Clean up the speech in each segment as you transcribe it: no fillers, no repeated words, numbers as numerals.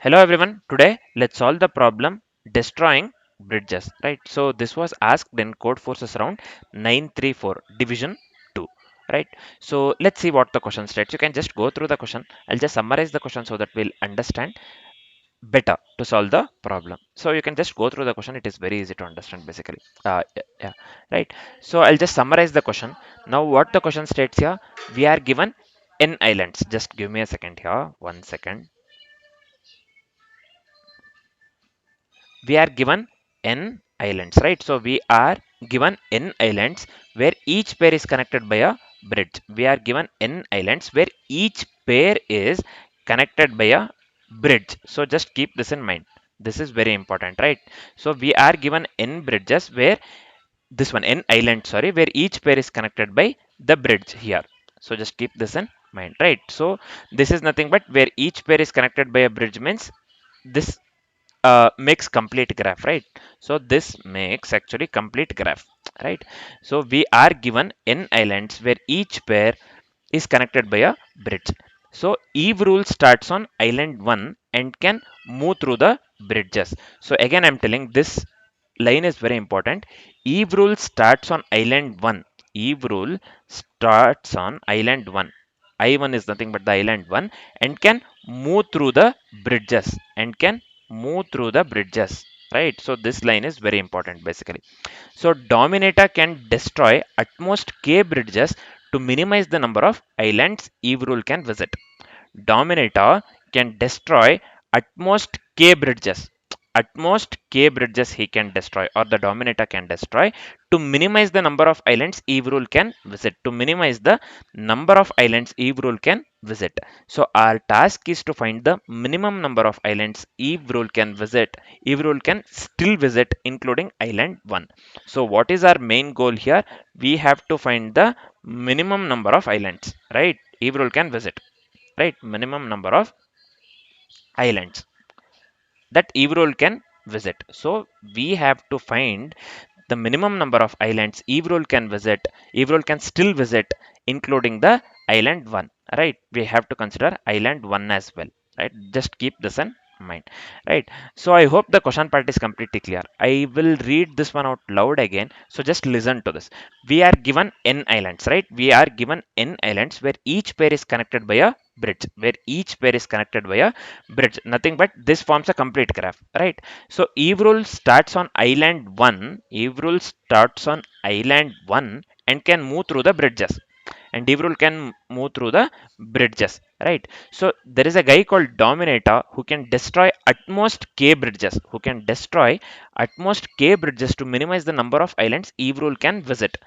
Hello everyone. Today let's solve the problem destroying bridges. Right. So this was asked in Codeforces round 934 division 2. Right. So let's see what the question states. You can just go through the question. I'll just summarize the question so that we'll understand better to solve the problem. So you can just go through the question. It is very easy to understand basically. Yeah. Right. So I'll just summarize the question. Now what the question states here? We are given n islands. Just give me a second here. 1 second. We are given n islands, right? So we are given n islands where each pair is connected by a bridge. We are given n islands where each pair is connected by a bridge. So just keep this in mind. This is very important, right? So we are given n bridges where this one n island, sorry, where each pair is connected by the bridge here. So just keep this in mind, right? So this is nothing but where each pair is connected by a bridge means this makes complete graph, right? So this makes actually complete graph, right? So we are given n islands where each pair is connected by a bridge. So eve rule starts on island 1 and can move through the bridges. So again I'm telling this line is very important. Eve rule starts on island 1. Eve rule starts on island 1. I1 is nothing but the island 1 and can move through the bridges and can move through the bridges, right? So this line is very important basically. So Dominator can destroy at most k bridges to minimize the number of islands Eve rule can visit. Dominator can destroy at most k bridges. At most k bridges he can destroy, or the Dominator can destroy to minimize the number of islands Eve rule can visit. To minimize the number of islands Eve rule can visit. So our task is to find the minimum number of islands Eve rule can visit. Eve rule can still visit, including island 1. So what is our main goal here? We have to find the minimum number of islands, right? Eve rule can visit, right? Minimum number of islands that Eve rule can visit. So we have to find the minimum number of islands Eve rule can visit. Eve rule can still visit, including the island 1, right? We have to consider island 1 as well, right? Just keep this in mind, right? So I hope the question part is completely clear. I will read this one out loud again, so just listen to this. We are given n islands, right? We are given n islands where each pair is connected by a bridge. Where each pair is connected by a bridge, nothing but this forms a complete graph, right? So Eve rule starts on island 1. Eve rule starts on island 1 and can move through the bridges. And Eve rule can move through the bridges, right? So there is a guy called Dominator who can destroy at most k bridges. Who can destroy at most k bridges to minimize the number of islands Eve rule can visit.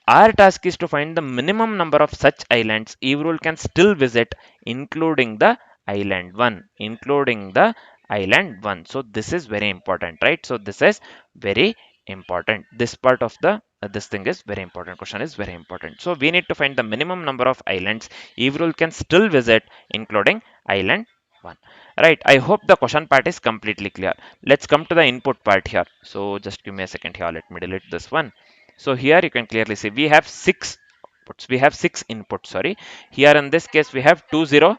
Our task is to find the minimum number of such islands Eve rule can still visit, including the island 1. Including the island 1. So this is very important, right? So this is very important. This part of the this thing is very important. Question is very important. So we need to find the minimum number of islands Eve rule can still visit, including island 1. Right. I hope the question part is completely clear. Let's come to the input part here. So just give me a second here. Let me delete this one. So here you can clearly see we have six inputs. We have six inputs. Sorry. Here in this case we have 20,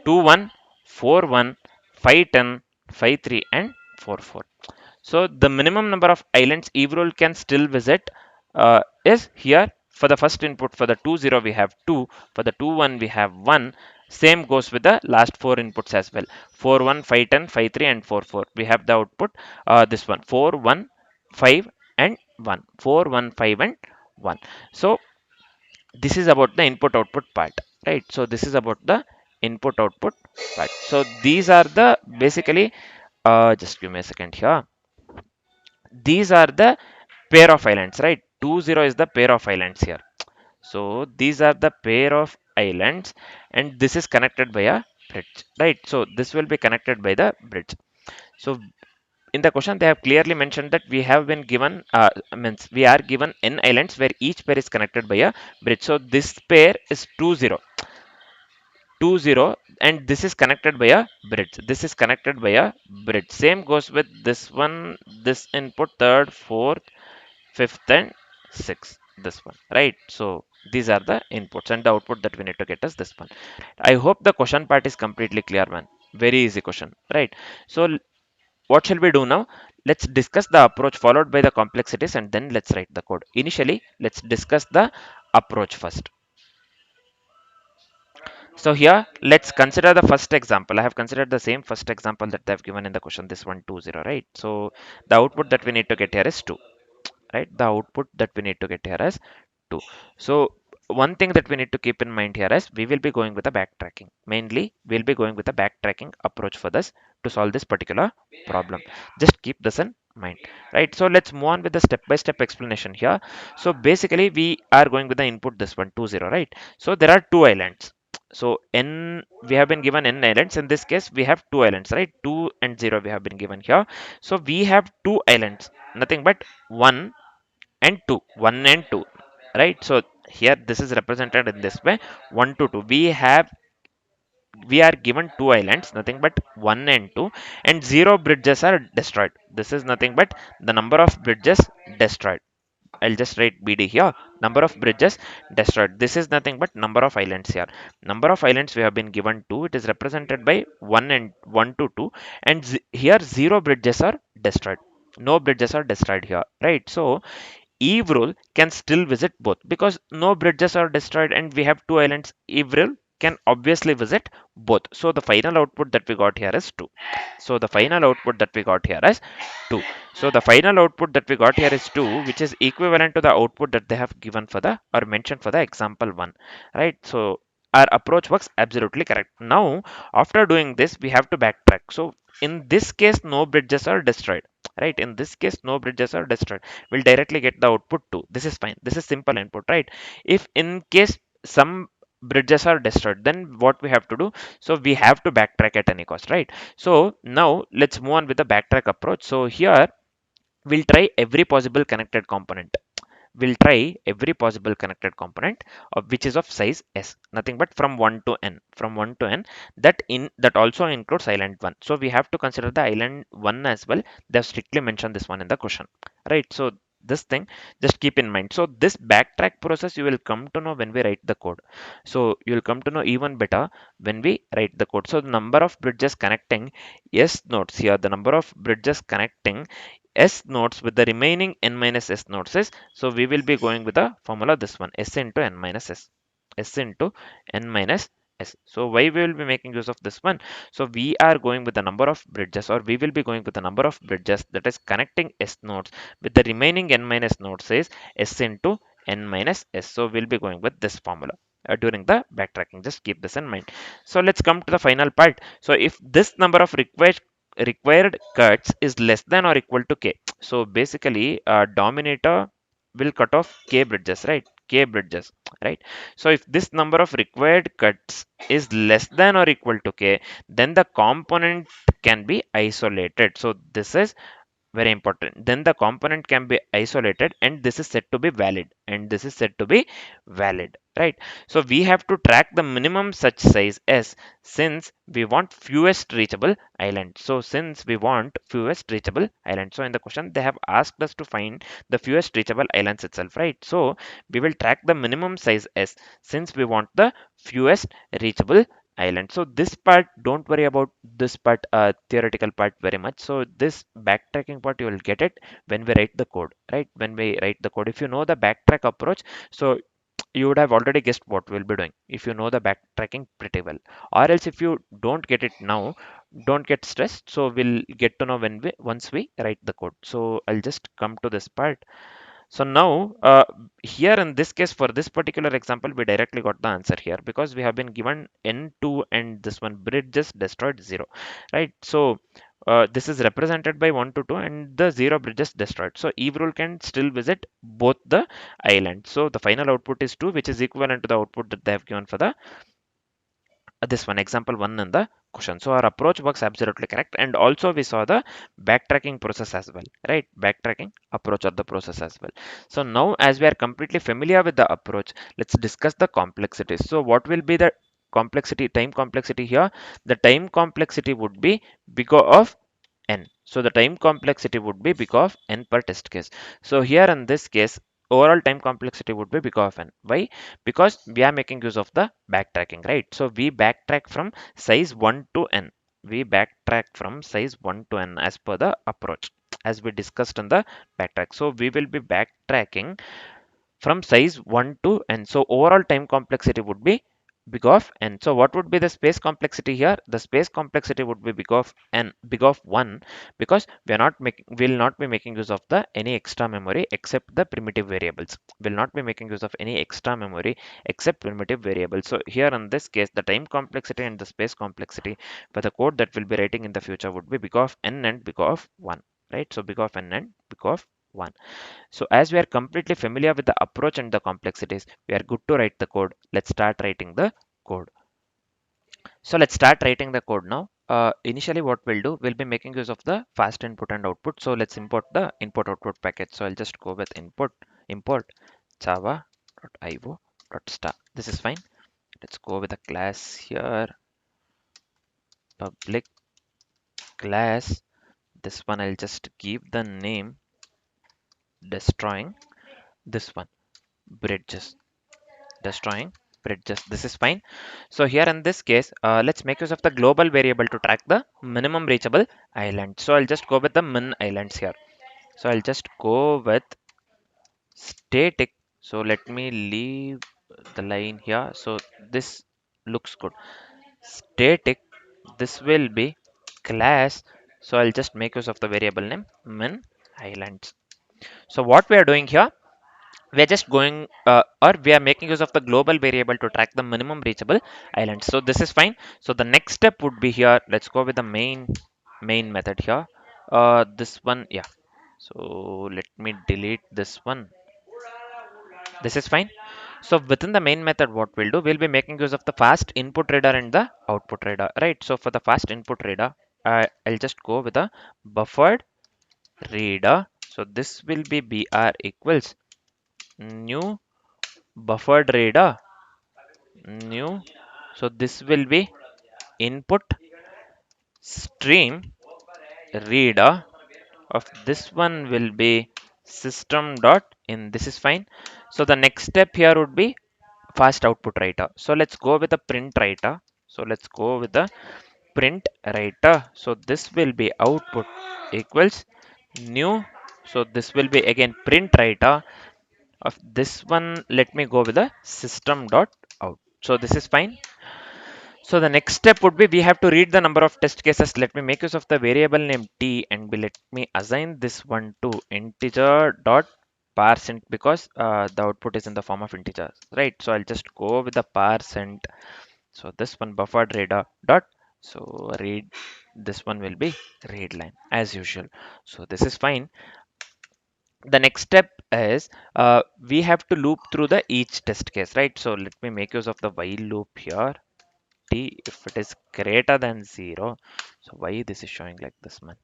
21, 41, 510, 53, and 44. So the minimum number of islands Eve rule can still visit is here. For the first input, for the 20 we have 2, for the 21 we have 1. Same goes with the last four inputs as well. 41, 510, 53, and 44. We have the output this one 4, 1, 5, and 1. 4, 1, 5, and 1. So this is about the input output part, right? So this is about the input output part. So these are the basically just give me a second here. These are the pair of islands, right? 20 is the pair of islands here. So these are the pair of islands and this is connected by a bridge, right? So this will be connected by the bridge. So in the question they have clearly mentioned that we have been given means we are given n islands where each pair is connected by a bridge. So this pair is 20, 20, and this is connected by a bridge. This is connected by a bridge. Same goes with this one, this input, third, fourth, fifth, and sixth. This one, right? So these are the inputs and the output that we need to get is this one. I hope the question part is completely clear, man. Very easy question, right? So what shall we do now? Let's discuss the approach followed by the complexities and then let's write the code. Initially, let's discuss the approach first. So here, let's consider the first example. I have considered the same first example that they've given in the question, this 120, right? So the output that we need to get here is 2, right? The output that we need to get here is 2. So one thing that we need to keep in mind here is we will be going with a backtracking. Mainly, we'll be going with a backtracking approach for this to solve this particular problem. Just keep this in mind, right? So let's move on with the step-by-step explanation here. So basically, we are going with the input this 120, right? So there are two islands. So n, we have been given n islands. In this case, we have two islands, right? 2 and 0 we have been given here. So we have two islands, nothing but 1 and 2, 1 and 2, right? So here this is represented in this way, 1 to 2. We are given two islands, nothing but 1 and 2, and 0 bridges are destroyed. This is nothing but the number of bridges destroyed. I'll just write BD here. Number of bridges destroyed. This is nothing but number of islands here. Number of islands we have been given 2. It is represented by 1 and 1 to 2. And here 0 bridges are destroyed. No bridges are destroyed here, right? So Eve rule can still visit both because no bridges are destroyed and we have two islands. Eve rule can obviously visit both. So the final output that we got here is 2. So the final output that we got here is 2. So the final output that we got here is 2, which is equivalent to the output that they have given for the or mentioned for the example 1, right? So our approach works absolutely correct. Now, after doing this, we have to backtrack. So in this case, no bridges are destroyed, right? In this case, no bridges are destroyed. We'll directly get the output 2. This is fine. This is simple input, right? If in case some bridges are destroyed, then what we have to do? So we have to backtrack at any cost, right? So now let's move on with the backtrack approach. So here we'll try every possible connected component. We'll try every possible connected component of which is of size s, nothing but from 1 to n, from 1 to n. That also includes island 1. So we have to consider the island 1 as well. They have strictly mentioned this one in the question, right? So this thing just keep in mind. So this backtrack process you will come to know when we write the code. So you will come to know even better when we write the code. So the number of bridges connecting s nodes here, the number of bridges connecting s nodes with the remaining n minus s nodes is, so we will be going with the formula this one, s into n minus s, s into n minus s. So why we will be making use of this one? So we are going with the number of bridges, or we will be going with the number of bridges that is connecting s nodes with the remaining n minus nodes is s into n minus s. So we'll be going with this formula during the backtracking. Just keep this in mind. So let's come to the final part. So if this number of required cuts is less than or equal to k, so basically dominator will cut off k bridges, right? K bridges, right? So if this number of required cuts is less than or equal to k, then the component can be isolated. So this is very important. Then the component can be isolated and this is said to be valid, and this is said to be valid, right? So we have to track the minimum such size s, since we want fewest reachable island. So since we want fewest reachable island, so in the question they have asked us to find the fewest reachable islands itself, right? So we will track the minimum size s since we want the fewest reachable island. So this part, don't worry about this part, theoretical part very much. So this backtracking part you will get it when we write the code, right? When we write the code, if you know the backtrack approach, so you would have already guessed what we'll be doing if you know the backtracking pretty well. Or else if you don't get it now, don't get stressed. So we'll get to know when we once we write the code. So I'll just come to this part. So now, here in this case, for this particular example, we directly got the answer here because we have been given n2 and this one bridge just destroyed 0, right? So this is represented by 1 to 2 and the 0 bridges destroyed. So Eve rule can still visit both the islands. So the final output is 2, which is equivalent to the output that they have given for the this one, example 1 in the question. So our approach works absolutely correct, and also we saw the backtracking process as well, right? Backtracking approach of the process as well. So now as we are completely familiar with the approach, let's discuss the complexities. So what will be the complexity, time complexity here? The time complexity would be because of n. So the time complexity would be because of n per test case. So here in this case, overall time complexity would be because of n. Why? Because we are making use of the backtracking, right? So we backtrack from size 1 to n. we backtrack from size 1 to n as per the approach, as we discussed in the backtrack. So we will be backtracking from size 1 to n. So overall time complexity would be big of n. So what would be the space complexity here? The space complexity would be big of n, big of 1, because we are not making, will not be making use of the any extra memory except the primitive variables. Will not be making use of any extra memory except primitive variables. So here in this case, the time complexity and the space complexity for the code that we'll be writing in the future would be big of n and big of 1, right? So big of n and big of 1. So as we are completely familiar with the approach and the complexities, we are good to write the code. Let's start writing the code. So let's start writing the code now. Initially what we'll do, we'll be making use of the fast input and output. So let's import the input output package. So I'll just go with import java.io.star. This is fine. Let's go with a class here, public class. This one I'll just give the name destroying. This one bridges, destroying bridges. This is fine. So here in this case, let's make use of the global variable to track the minimum reachable island. So I'll just go with the min islands here. So I'll just go with static. So let me leave the line here. So this looks good. Static. This will be class. So I'll just make use of the variable name min islands. So what we are doing here, we are just going or we are making use of the global variable to track the minimum reachable islands. So this is fine. So the next step would be here, let's go with the main method here. This one, yeah. So let me delete this one. This is fine. So within the main method, what we'll do, we'll be making use of the fast input reader and the output reader, right? So for the fast input reader, I'll just go with a buffered reader. So this will be br equals new buffered reader new. So this will be input stream reader of this one will be system dot in. This is fine. So the next step here would be fast output writer. So let's go with the print writer. So let's go with the print writer. So this will be output equals new. So this will be again print writer of this one. Let me go with the system dot out. So this is fine. So the next step would be we have to read the number of test cases. Let me make use of the variable name t and let me assign this one to integer dot parseInt, because the output is in the form of integers, right? So I'll just go with the parseInt. So this one buffered reader dot. So read, this one will be read line as usual. So this is fine. The next step is we have to loop through the each test case, right? So let me make use of the while loop here. T if it is greater than 0. So why this is showing like this, man?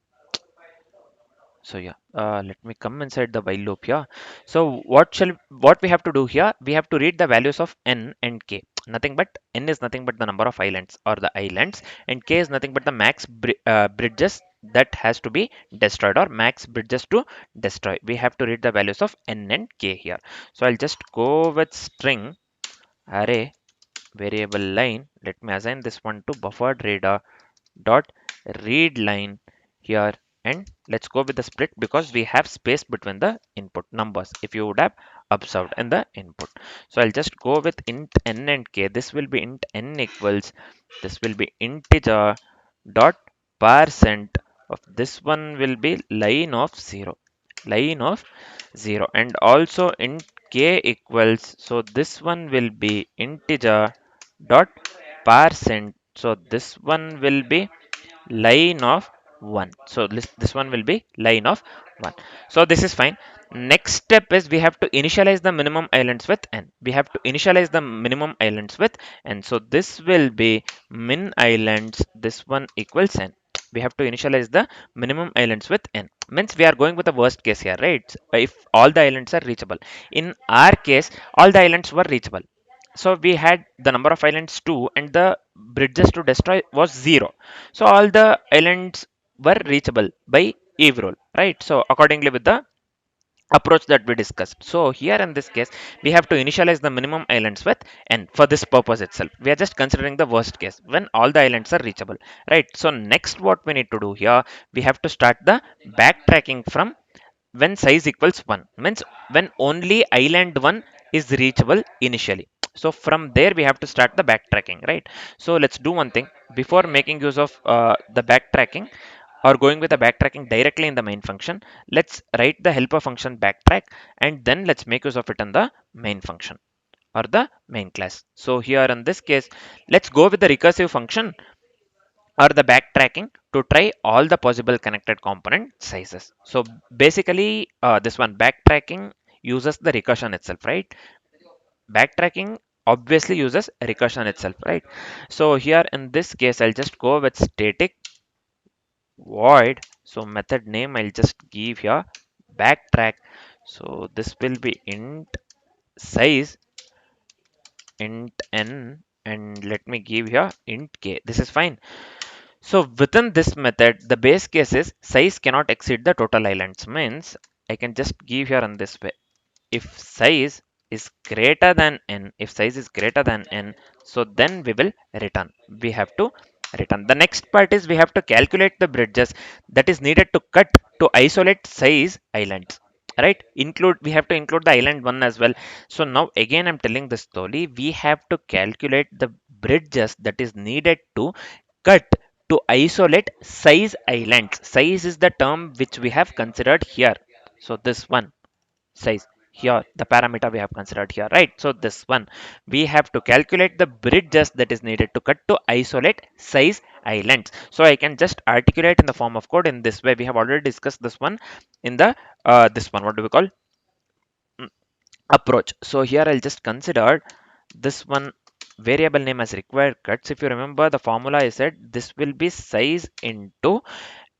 So yeah, let me come inside the while loop here. So what we have to do here, we have to read the values of n and k. Nothing but n is nothing but the number of islands or the islands, and k is nothing but the max bridges that has to be destroyed, or max bridges to destroy. We have to read the values of n and k here. So I'll just go with string array variable line. Let me assign this one to buffered reader dot read line here, and let's go with the split because we have space between the input numbers, if you would have observed in the input. So I'll just go with int n and k. This will be int n equals, this will be integer dot percent of this one will be line of 0, line of 0, and also int k equals, so this one will be integer dot percent. So this one will be line of 1. So this one will be line of 1. So this is fine. Next step is we have to initialize the minimum islands with n. We have to initialize the minimum islands with n. So this will be min islands, this one equals n. We have to initialize the minimum islands with n. Means we are going with the worst case here, right? If all the islands are reachable. In our case, all the islands were reachable. So we had the number of islands 2 and the bridges to destroy was 0. So all the islands were reachable by Eve rule, right? So accordingly with the approach that we discussed. So here in this case, we have to initialize the minimum islands with n for this purpose itself. We are just considering the worst case when all the islands are reachable, right? So next, what we need to do here, we have to start the backtracking from when size equals 1, means when only island 1 is reachable initially. So from there we have to start the backtracking, right? So let's do one thing before making use of the backtracking or going with the backtracking directly in the main function. Let's write the helper function backtrack, and then let's make use of it in the main function or the main class. So here in this case, let's go with the recursive function or the backtracking to try all the possible connected component sizes. So basically, this one backtracking uses the recursion itself, right? Backtracking obviously uses recursion itself, right? So here in this case, I'll just go with static void. So method name I'll just give here backtrack. So this will be int size, int n, and let me give here int k. This is fine. So within this method, the base case is size cannot exceed the total islands. Means I can just give here in this way. If size is greater than n, if size is greater than n, so then we will return. We have to return. The next part is we have to calculate the bridges that is needed to cut to isolate size islands. Right? We have to include the island one as well. So now again I'm telling this slowly. We have to calculate the bridges that is needed to cut to isolate size islands. Size is the term which we have considered here. So this one size here, the parameter we have considered here, right? So this one, we have to calculate the bridges that is needed to cut to isolate size islands. So I can just articulate in the form of code in this way. We have already discussed this one in the this one, what do we call, Mm, approach. So here I'll just consider this one variable name as required cuts. If you remember the formula, I said this will be size into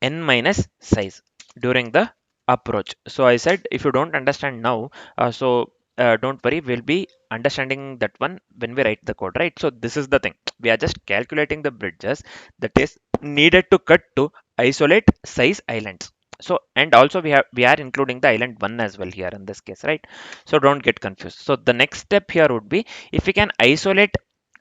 n minus size during the approach. So I said if you don't understand now, don't worry, we'll be understanding that one when we write the code, right? So this is the thing, we are just calculating the bridges that is needed to cut to isolate size islands. So and also we are including the island one as well here in this case, right? So don't get confused. So the next step here would be, if we can isolate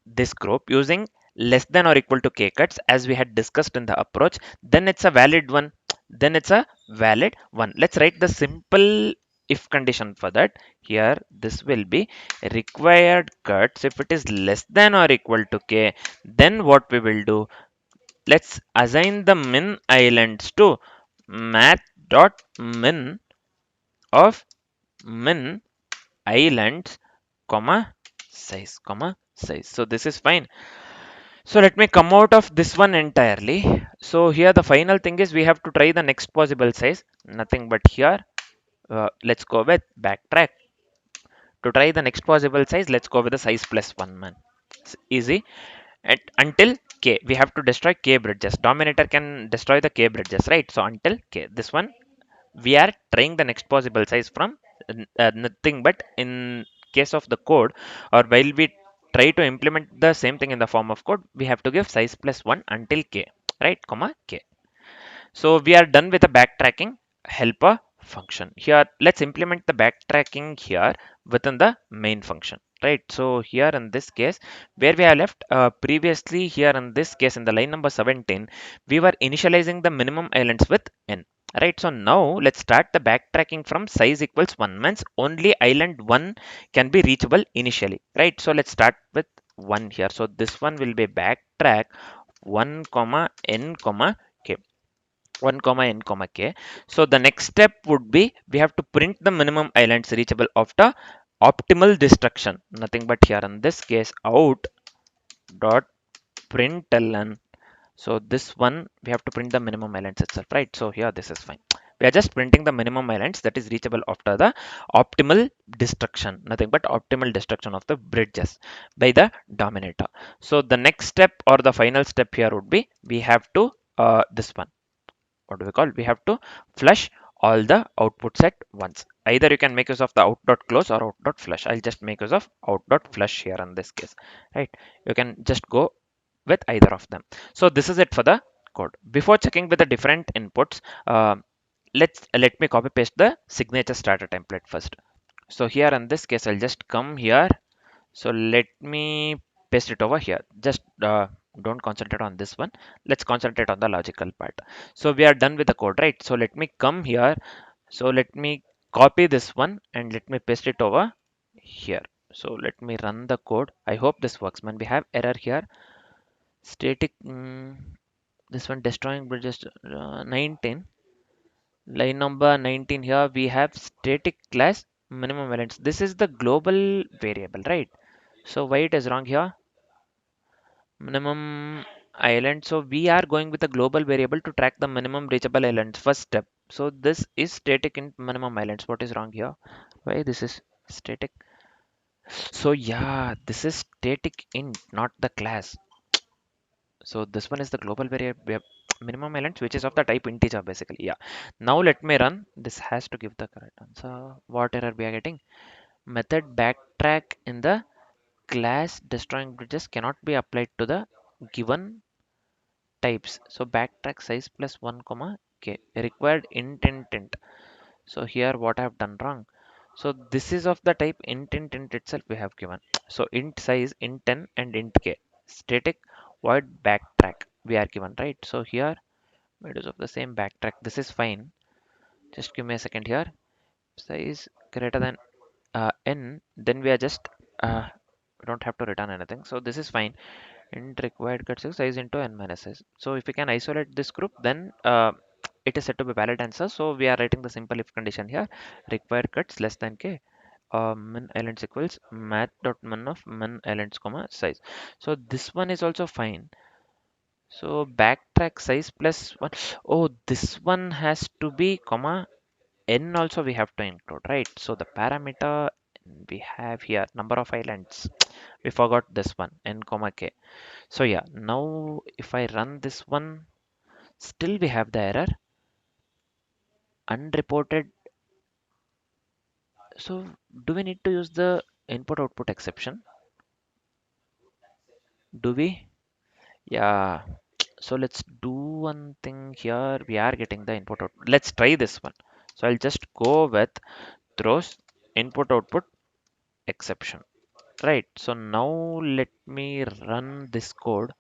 this group using less than or equal to k cuts as we had discussed in the approach, then it's a valid one. Then it's a valid one. Let's write the simple if condition for that. Here this will be required cuts. If it is less than or equal to k, then what we will do, let's assign the min islands to math dot min of min islands comma size. So this is fine. So let me come out of this one entirely. So here the final thing is we have to try the next possible size. Nothing but here. Let's go with backtrack. To try the next possible size, let's go with the size plus 1, man. It's easy. And until k, we have to destroy k bridges. Dominator can destroy the k bridges, right? So until k, this one, we are trying the next possible size from nothing but in case of the code, or while we try to implement the same thing in the form of code, we have to give size plus 1 until k, right, comma k. So we are done with the backtracking helper function. Here let's implement the backtracking here within the main function, right? So here in this case, where we have left previously, here in this case in the line number 17, we were initializing the minimum islands with n, right? So now let's start the backtracking from size equals 1, means only island 1 can be reachable initially, right? So let's start with 1 here. So this one will be backtrack 1 comma n comma k, 1 comma n comma k. So the next step would be we have to print the minimum islands reachable after optimal destruction. Nothing but here in this case out dot println. So this one we have to print the minimum islands itself, right? So here this is fine. We are just printing the minimum islands that is reachable after the optimal destruction. Nothing but optimal destruction of the bridges by the dominator. So the next step or the final step here would be we have to this one, what do we call, we have to flush all the outputs at once. Either you can make use of the out.close or out.flush. I'll just make use of out.flush here in this case, right? You can just go with either of them. So this is it for the code. Before checking with the different inputs, let me copy paste the signature starter template first. So here in this case, I'll just come here. So let me paste it over here. Just don't concentrate on this one. Let's concentrate on the logical part. So we are done with the code, right? So let me come here. So let me copy this one and let me paste it over here. So let me run the code. I hope this works, man. We have error here. Static, this one destroying bridges 19. Line number 19 here we have static class minimum balance. This is the global variable, right? So why it is wrong here? Minimum island. So we are going with a global variable to track the minimum reachable islands. First step. So this is static in minimum islands. What is wrong here? Why this is static? So yeah, this is static int, not the class. So this one is the global variable minimum islands, which is of the type integer basically. Yeah. Now let me run. This has to give the correct answer. What error we are getting? Method backtrack in the class destroying bridges cannot be applied to the given types. So backtrack size plus 1 comma k required int. So here what I have done wrong. So this is of the type int itself we have given. So int size int10 and int k. Static void backtrack we are given, right? So here it is of the same backtrack. This is fine. Just give me a second here. Size greater than n. Then we are just we don't have to return anything. So this is fine. Int required cut size into n minus s. So if we can isolate this group, then it is said to be valid answer. So we are writing the simple if condition here. Required cuts less than k. Min elements equals math dot min of min elements comma size. So this one is also fine. So backtrack size plus one. Oh, this one has to be comma n also we have to include, right? So the parameter we have here number of islands. We forgot this one n comma k. So yeah, now if I run this one, still we have the error unreported. So do we need to use the input output exception? Do we? Yeah. So let's do one thing here. We are getting the input output. Let's try this one. So I'll just go with throws input output exception. Right. So now let me run this code.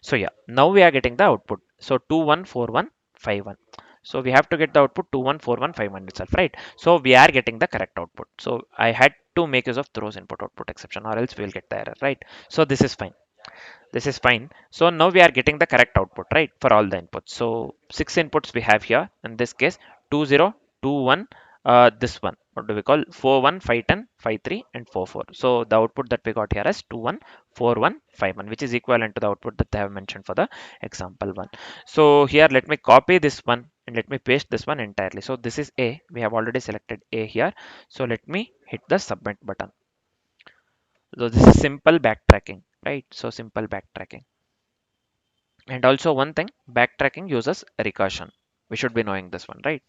So yeah, now we are getting the output. So 214151. So we have to get the output 214151 itself, right? So we are getting the correct output. So I had to make use of throws input output exception or else we will get the error, right? So this is fine. This is fine. So now we are getting the correct output, right? For all the inputs. So six inputs we have here. In this case, 2021. This one, what do we call 41, 510, 53, and 44. So the output that we got here is 214151, which is equivalent to the output that they have mentioned for the example one. So here let me copy this one and let me paste this one entirely. So this is A. We have already selected A here. So let me hit the submit button. So this is simple backtracking, right? So simple backtracking. And also one thing, backtracking uses recursion. We should be knowing this one, right?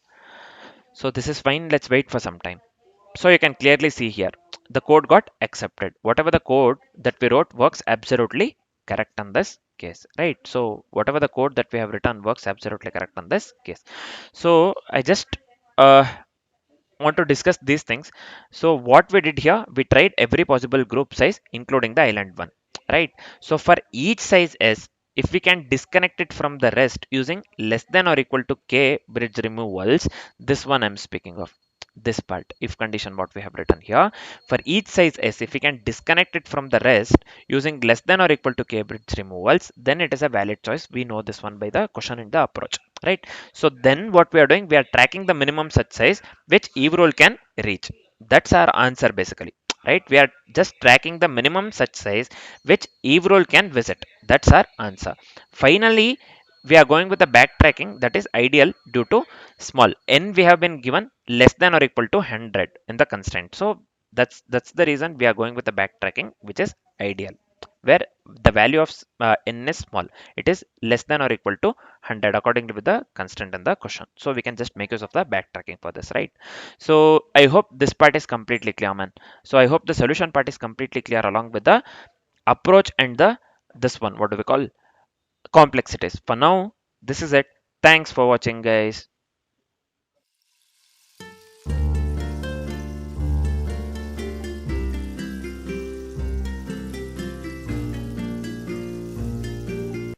So this is fine. Let's wait for some time. So you can clearly see here, the code got accepted. Whatever the code that we wrote works absolutely correct in this case, right? So whatever the code that we have written works absolutely correct in this case. So I just uh, want to discuss these things. So what we did here, we tried every possible group size, including the island one, right? So for each size S, if we can disconnect it from the rest using less than or equal to k bridge removals, this one I'm speaking of. This part, if condition what we have written here, for each size S, if we can disconnect it from the rest using less than or equal to k bridge removals, then it is a valid choice. We know this one by the question in the approach, right? So then what we are doing, we are tracking the minimum such size which Eve rule can reach. That's our answer basically, right? We are just tracking the minimum such size which Eve rule can visit. That's our answer. Finally, we are going with the backtracking that is ideal due to small n we have been given less than or equal to 100 in the constraint. So that's the reason we are going with the backtracking which is ideal, where the value of n is small. It is less than or equal to 100 according to the constraint in the question. So we can just make use of the backtracking for this, right? So I hope this part is completely clear, man. So I hope the solution part is completely clear along with the approach and the this one, what do we call, complexities. For now, this is it. Thanks for watching, guys.